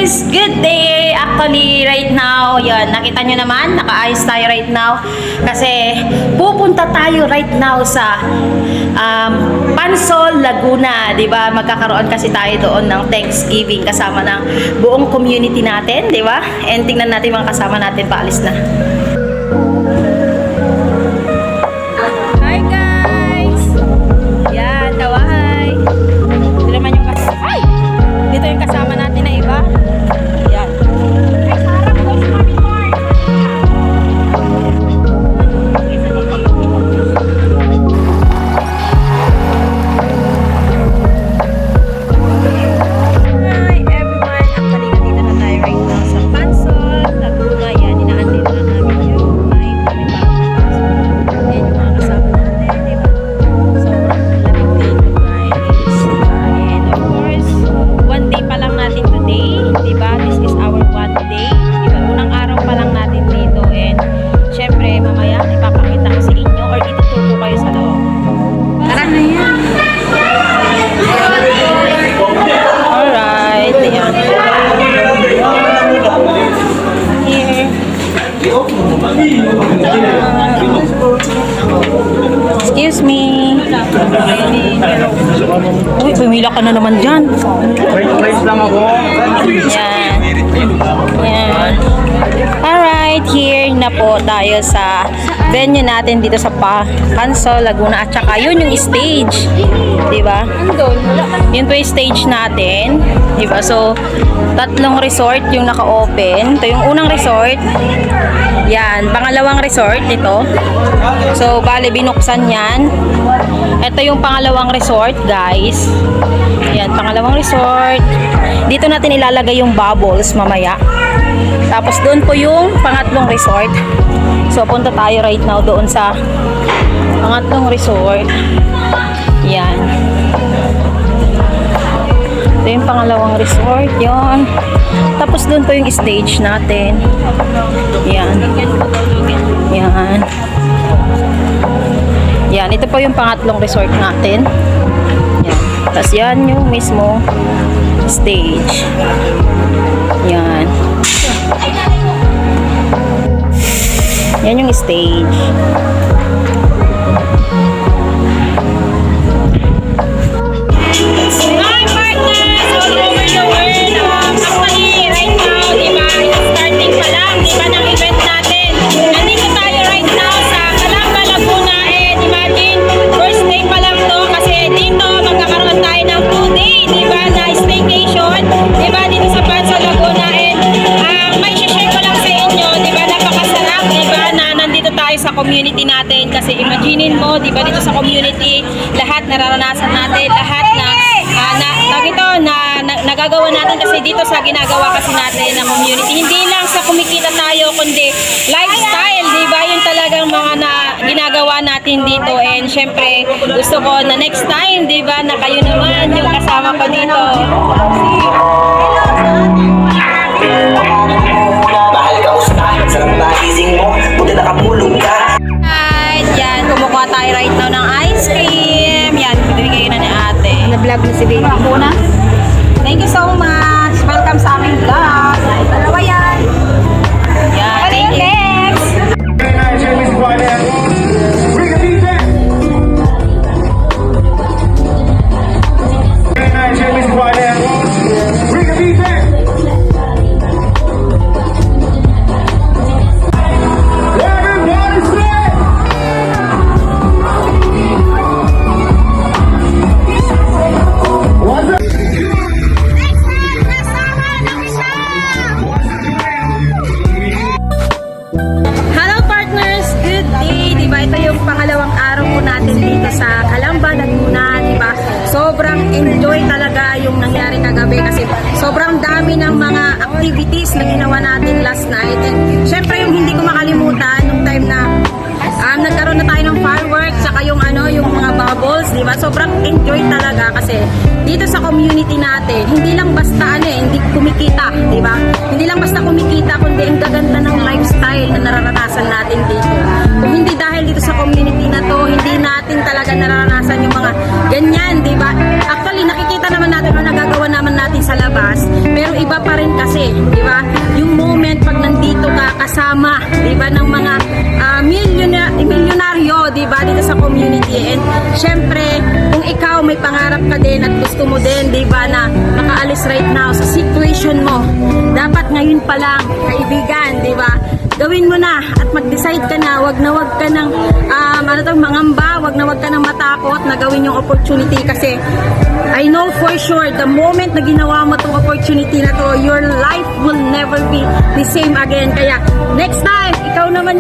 guys! Good day! Actually, right now, yan, nakita nyo naman, nakaayos tayo right now. Kasi, pupunta tayo right now sa Pansol, Laguna. Diba? Magkakaroon kasi tayo doon ng Thanksgiving kasama ng buong community natin. Diba? And tingnan natin mga kasama natin, paalis na. Hi guys! Yan, kaway! Ito naman yung kasama. Ay! Dito yung kasama natin na iba. Yan. Hi everyone! Actually, nandito na tayo right now sa Pansol, Laguna. Yan, inaantay na lang namin yung time. Kami bago magpasok. Yan yung mga kasama natin, diba? Sobrang lamig dito guys. And of course, one day pa lang natin today, diba? This is our one day, diba? Unang araw pa lang natin dito. And syempre, mamaya ipapakita ko sa inyo or ituturo ko kayo sa loob. Tara na yan! Alright, ayan. Here. Excuse me. Uy, pumila ka na naman dyan. Price lang ako. Yan. Yan. Alright, here na po tayo sa venue natin dito sa Pansol, Laguna. At saka yun yung stage. Diba? Yun po yung stage natin. Diba? So, tatlong resort yung naka-open. Ito yung unang resort. Yan. Pangalawang resort ito. So, bale binuksan yan. Ito yung pangalawang resort, guys. Yan, pangalawang resort. Dito natin ilalagay yung bubbles mamaya. Tapos doon po yung pangatlong resort. So, punta tayo right now doon sa pangatlong resort. Yan. Ito yung pangalawang resort. Yan. Tapos doon po yung stage natin. Yan. Yan. Yan. Ito po yung pangatlong resort natin. Yan. Tapos yan yung mismo stage. Yan. Yan yung stage. Hi partners! All over the world. Actually, right now, diba, starting pa lang, diba, ng event natin. Nandito tayo right now sa Calamba, Laguna. And imagine, first day pa lang to kasi dito magkakaroon tayo ng 2-day, diba, na staycation. Diba, dito sa Pansol, Laguna. And may share ko lang sa inyo, diba, napakasarap, diba, na nandito tayo sa community natin. Kasi imaginein mo, diba, dito sa community, lahat nararanasan natin, lahat na nagagawa natin kasi dito sa ginagawa kasi natin ng community. Hindi lang sa kumikita tayo, kundi lifestyle, di ba? Yung talagang mga ginagawa natin dito. And syempre, gusto ko na next time, di ba, na kayo naman yung kasama ko dito. Mahal ka ustahan, sarap na gising mo, buti nakapulog ka. Right, yan. Kumukuha tayo right now ng ice cream. Yan, bibigay na ni ate. Na-vlog mo si baby. Muna. Thank you so much. Welcome sa aming vlog. Dalawa yan. Yan, thank you. Next. Hello partners! Good day! Diba? Ito yung pangalawang araw po natin dito sa Calamba, Laguna. Diba? Sobrang enjoy talaga yung nangyari kagabi kasi sobrang dami ng mga activities na ginawa natin last night. And syempre yung hindi ko makalimutan nung time na nagkaroon na tayo ng fireworks saka yung mga bubbles, di ba? Sobrang enjoy talaga kasi dito sa community natin, hindi lang basta hindi kumikita, di ba? Hindi lang basta kumikita kundi ang gaganda ng lifestyle na nararanasan natin dito. Kung hindi dahil dito sa community na to, hindi natin talaga nararanasan yung mga ganyan, di ba? Actually, nakikita naman natin o nagagawa naman natin sa labas, pero iba pa rin kasi, di ba? Yung moment pag nandito ka kasama, di ba, ng mga milyonaryo, di ba, dito sa community. And syempre, kung ikaw may pangarap ka din at gusto mo din, di ba, na makaalis right now sa situation mo, dapat ngayon pa lang, kaibigan, di ba? Gawin mo na at mag-decide ka na, wag ka nang mangamba, wag ka nang matakot na gawin yung opportunity kasi I know for sure the moment na ginawa mo tong opportunity na to, your life will never be the same again. Kaya next time, ikaw naman